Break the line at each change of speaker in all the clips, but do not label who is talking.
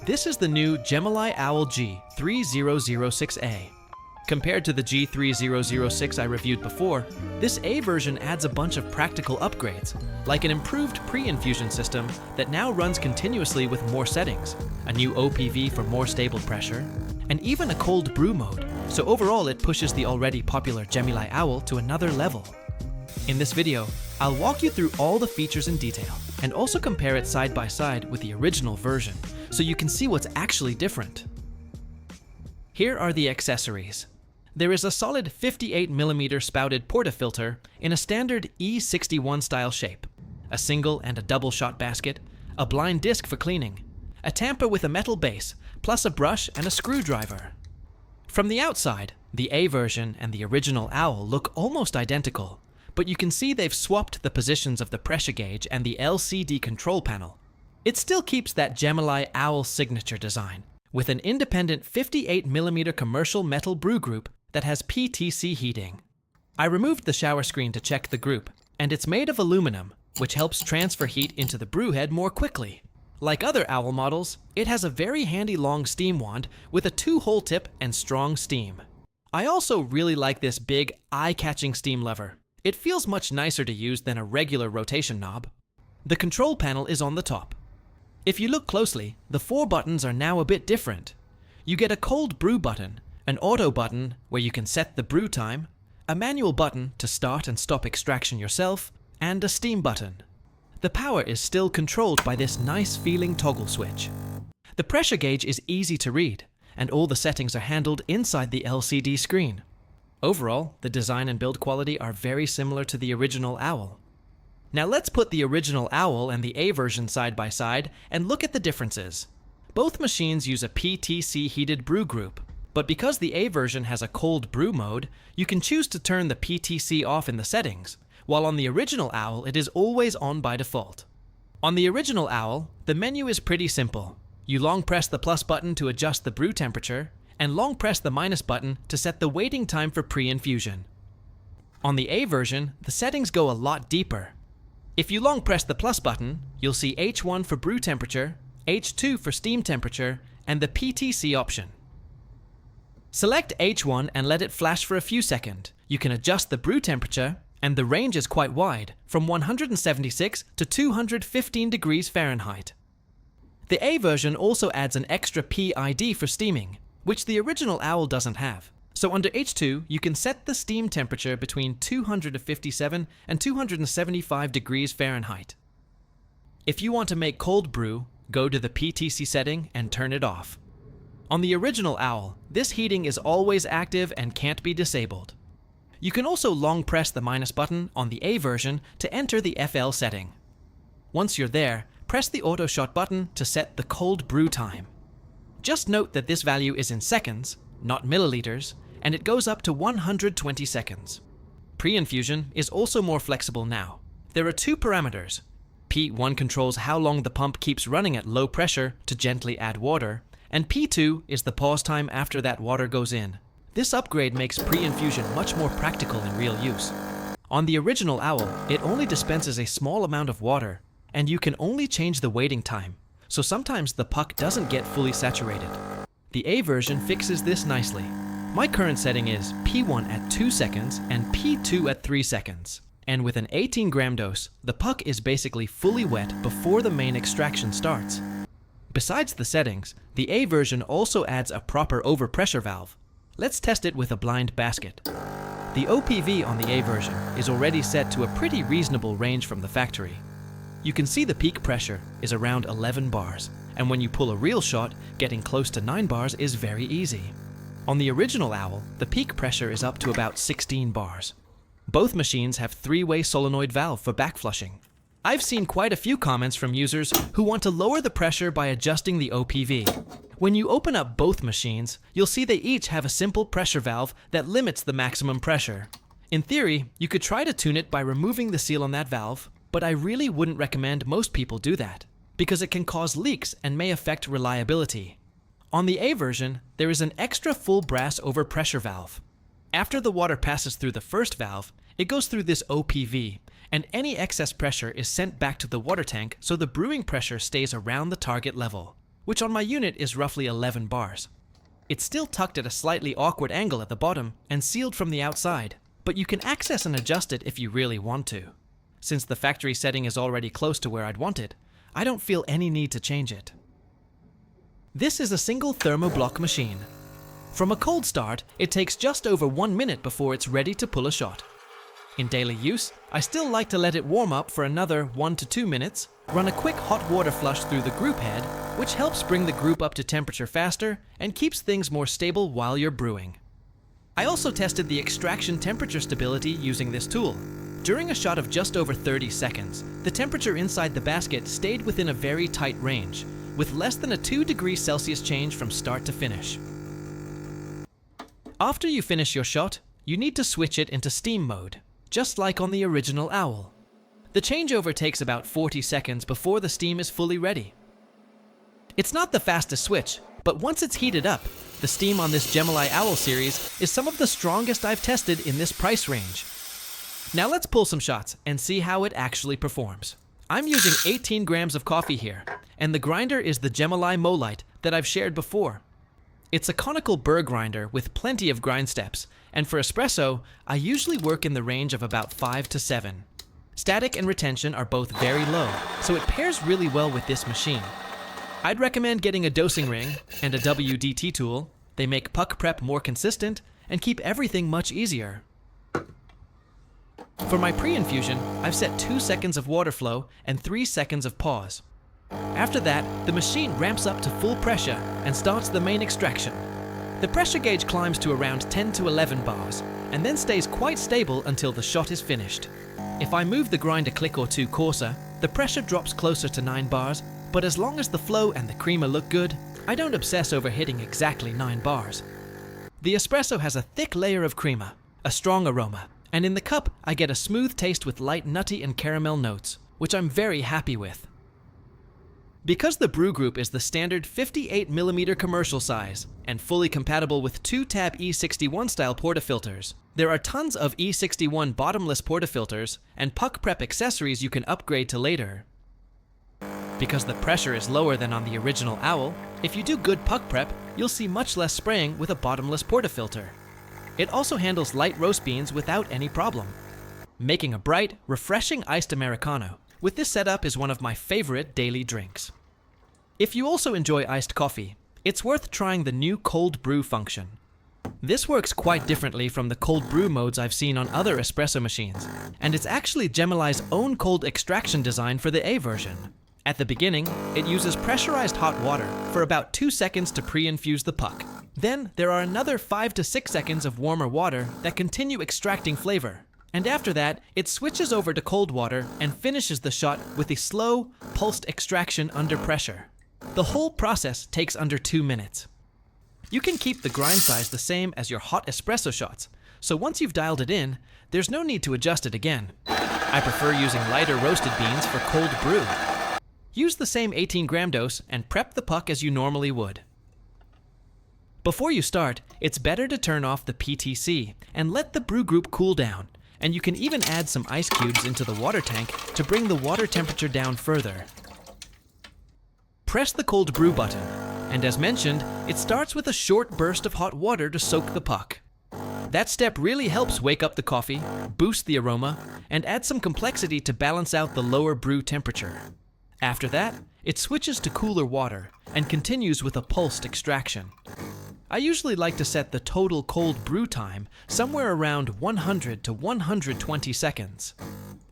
This is the new Gemilai Owl G3006A. Compared to the G3006 I reviewed before, this A version adds a bunch of practical upgrades, like an improved pre-infusion system that now runs continuously with more settings, a new OPV for more stable pressure, and even a cold brew mode, so overall it pushes the already popular Gemilai Owl to another level. In this video, I'll walk you through all the features in detail, and also compare it side by side with the original version, so you can see what's actually different. Here are the accessories. There is a solid 58mm spouted portafilter in a standard E61 style shape, a single and a double shot basket, a blind disc for cleaning, a tamper with a metal base, plus a brush and a screwdriver. From the outside, the A version and the original Owl look almost identical, but you can see they've swapped the positions of the pressure gauge and the LCD control panel. It still keeps that Gemilai Owl signature design, with an independent 58mm commercial metal brew group that has PTC heating. I removed the shower screen to check the group, and it's made of aluminum, which helps transfer heat into the brew head more quickly. Like other Owl models, it has a very handy long steam wand with a 2-hole tip and strong steam. I also really like this big, eye-catching steam lever. It feels much nicer to use than a regular rotation knob. The control panel is on the top. If you look closely, the 4 buttons are now a bit different. You get a cold brew button, an auto button where you can set the brew time, a manual button to start and stop extraction yourself, and a steam button. The power is still controlled by this nice feeling toggle switch. The pressure gauge is easy to read, and all the settings are handled inside the LCD screen. Overall, the design and build quality are very similar to the original Owl. Now let's put the original Owl and the A version side by side and look at the differences. Both machines use a PTC heated brew group, but because the A version has a cold brew mode, you can choose to turn the PTC off in the settings, while on the original Owl it is always on by default. On the original Owl, the menu is pretty simple. You long press the plus button to adjust the brew temperature, and long press the minus button to set the waiting time for pre-infusion. On the A version, the settings go a lot deeper. If you long press the plus button, you'll see H1 for brew temperature, H2 for steam temperature, and the PTC option. Select H1 and let it flash for a few seconds. You can adjust the brew temperature, and the range is quite wide, from 176 to 215 degrees Fahrenheit. The A version also adds an extra PID for steaming, which the original Owl doesn't have. So under H2, you can set the steam temperature between 257 and 275 degrees Fahrenheit. If you want to make cold brew, go to the PTC setting and turn it off. On the original Owl, this heating is always active and can't be disabled. You can also long press the minus button on the A version to enter the FL setting. Once you're there, press the auto shot button to set the cold brew time. Just note that this value is in seconds, not milliliters, and it goes up to 120 seconds. Pre-infusion is also more flexible now. There are 2 parameters. P1 controls how long the pump keeps running at low pressure to gently add water, and P2 is the pause time after that water goes in. This upgrade makes pre-infusion much more practical in real use. On the original Owl, it only dispenses a small amount of water, and you can only change the waiting time, so sometimes the puck doesn't get fully saturated. The A version fixes this nicely. My current setting is P1 at 2 seconds and P2 at 3 seconds. And with an 18-gram dose, the puck is basically fully wet before the main extraction starts. Besides the settings, the A version also adds a proper overpressure valve. Let's test it with a blind basket. The OPV on the A version is already set to a pretty reasonable range from the factory. You can see the peak pressure is around 11 bars, and when you pull a real shot, getting close to 9 bars is very easy. On the original Owl, the peak pressure is up to about 16 bars. Both machines have 3-way solenoid valve for backflushing. I've seen quite a few comments from users who want to lower the pressure by adjusting the OPV. When you open up both machines, you'll see they each have a simple pressure valve that limits the maximum pressure. In theory, you could try to tune it by removing the seal on that valve, but I really wouldn't recommend most people do that, because it can cause leaks and may affect reliability. On the A version, there is an extra full brass overpressure valve. After the water passes through the first valve, it goes through this OPV, and any excess pressure is sent back to the water tank so the brewing pressure stays around the target level. which on my unit is roughly 11 bars. It's still tucked at a slightly awkward angle at the bottom and sealed from the outside, but you can access and adjust it if you really want to. Since the factory setting is already close to where I'd want it, I don't feel any need to change it. This is a single thermoblock machine. From a cold start, it takes just over 1 minute before it's ready to pull a shot. In daily use, I still like to let it warm up for another 1 to 2 minutes, run a quick hot water flush through the group head, which helps bring the group up to temperature faster and keeps things more stable while you're brewing. I also tested the extraction temperature stability using this tool. During a shot of just over 30 seconds, the temperature inside the basket stayed within a very tight range, with less than a 2 degrees Celsius change from start to finish. After you finish your shot, you need to switch it into steam mode, just like on the original Owl. The changeover takes about 40 seconds before the steam is fully ready. It's not the fastest switch, but once it's heated up, the steam on this Gemilai Owl series is some of the strongest I've tested in this price range. Now let's pull some shots and see how it actually performs. I'm using 18 grams of coffee here, and the grinder is the Gemilai Molite that I've shared before. It's a conical burr grinder with plenty of grind steps, and for espresso, I usually work in the range of about 5 to 7. Static and retention are both very low, so it pairs really well with this machine. I'd recommend getting a dosing ring and a WDT tool. They make puck prep more consistent and keep everything much easier. For my pre-infusion, I've set 2 seconds of water flow and 3 seconds of pause. After that, the machine ramps up to full pressure and starts the main extraction. The pressure gauge climbs to around 10 to 11 bars and then stays quite stable until the shot is finished. If I move the grind a click or two coarser, the pressure drops closer to 9 bars, but as long as the flow and the creamer look good, I don't obsess over hitting exactly 9 bars. The espresso has a thick layer of creamer, a strong aroma, and in the cup I get a smooth taste with light nutty and caramel notes, which I'm very happy with. Because the Brew Group is the standard 58mm commercial size and fully compatible with 2-tab E61 style portafilters, there are tons of E61 bottomless portafilters and puck prep accessories you can upgrade to later. Because the pressure is lower than on the original Owl, if you do good puck prep, you'll see much less spraying with a bottomless portafilter. It also handles light roast beans without any problem, making a bright, refreshing iced Americano. With this setup is one of my favorite daily drinks. If you also enjoy iced coffee, it's worth trying the new cold brew function. This works quite differently from the cold brew modes I've seen on other espresso machines, and it's actually Gemilai's own cold extraction design for the A version. At the beginning, it uses pressurized hot water for about 2 seconds to pre-infuse the puck. Then there are another 5 to 6 seconds of warmer water that continue extracting flavor. And after that, it switches over to cold water and finishes the shot with a slow, pulsed extraction under pressure. The whole process takes under 2 minutes. You can keep the grind size the same as your hot espresso shots, so once you've dialed it in, there's no need to adjust it again. I prefer using lighter roasted beans for cold brew. Use the same 18-gram dose and prep the puck as you normally would. Before you start, it's better to turn off the PTC and let the brew group cool down, and you can even add some ice cubes into the water tank to bring the water temperature down further. Press the cold brew button, and as mentioned, it starts with a short burst of hot water to soak the puck. That step really helps wake up the coffee, boost the aroma, and add some complexity to balance out the lower brew temperature. After that, it switches to cooler water and continues with a pulsed extraction. I usually like to set the total cold brew time somewhere around 100 to 120 seconds.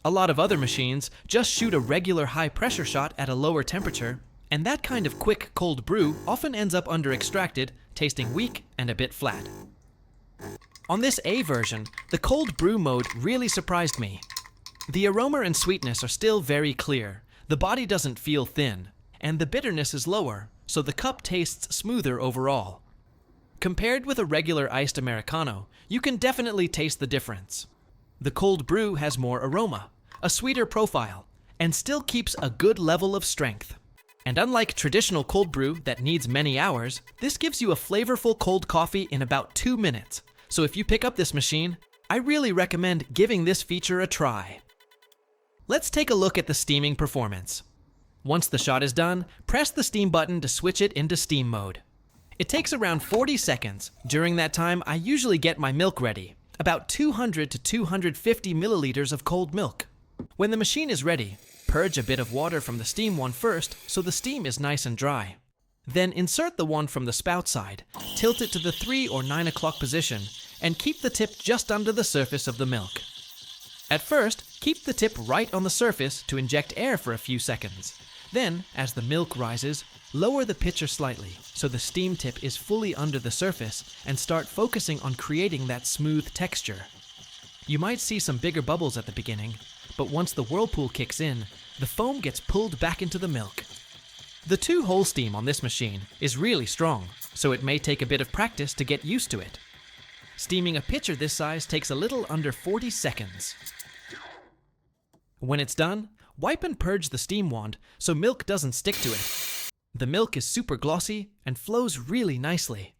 A lot of other machines just shoot a regular high pressure shot at a lower temperature, and that kind of quick cold brew often ends up under-extracted, tasting weak and a bit flat. On this A version, the cold brew mode really surprised me. The aroma and sweetness are still very clear, the body doesn't feel thin, and the bitterness is lower, so the cup tastes smoother overall. Compared with a regular iced Americano, you can definitely taste the difference. The cold brew has more aroma, a sweeter profile, and still keeps a good level of strength. And unlike traditional cold brew that needs many hours, this gives you a flavorful cold coffee in about 2 minutes. So if you pick up this machine, I really recommend giving this feature a try. Let's take a look at the steaming performance. Once the shot is done, press the steam button to switch it into steam mode. It takes around 40 seconds. During that time, I usually get my milk ready, about 200 to 250 milliliters of cold milk. When the machine is ready, purge a bit of water from the steam wand first so the steam is nice and dry. Then insert the wand from the spout side, tilt it to the 3 or 9 o'clock position, and keep the tip just under the surface of the milk. At first, keep the tip right on the surface to inject air for a few seconds. Then, as the milk rises, lower the pitcher slightly so the steam tip is fully under the surface and start focusing on creating that smooth texture. You might see some bigger bubbles at the beginning, but once the whirlpool kicks in, the foam gets pulled back into the milk. The 2-hole steam on this machine is really strong, so it may take a bit of practice to get used to it. Steaming a pitcher this size takes a little under 40 seconds. When it's done, wipe and purge the steam wand so milk doesn't stick to it. The milk is super glossy and flows really nicely.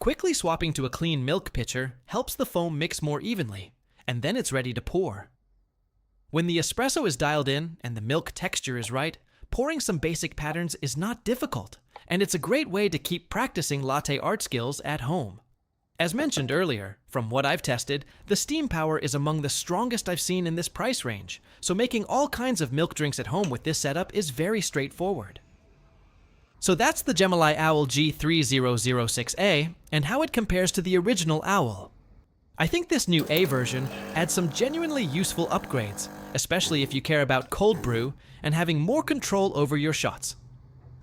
Quickly swapping to a clean milk pitcher helps the foam mix more evenly, and then it's ready to pour. When the espresso is dialed in and the milk texture is right, pouring some basic patterns is not difficult, and it's a great way to keep practicing latte art skills at home. As mentioned earlier, from what I've tested, the steam power is among the strongest I've seen in this price range, so making all kinds of milk drinks at home with this setup is very straightforward. So that's the Gemilai Owl G3006A and how it compares to the original Owl. I think this new A version adds some genuinely useful upgrades, especially if you care about cold brew and having more control over your shots.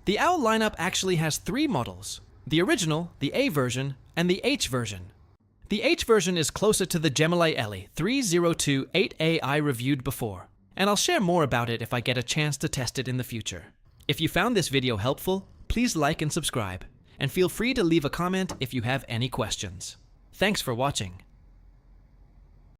The Owl lineup actually has 3 models: the original, the A version, and the H version. The H version is closer to the Gemilai G3006A I reviewed before, and I'll share more about it if I get a chance to test it in the future. If you found this video helpful, please like and subscribe, and feel free to leave a comment if you have any questions. Thanks for watching.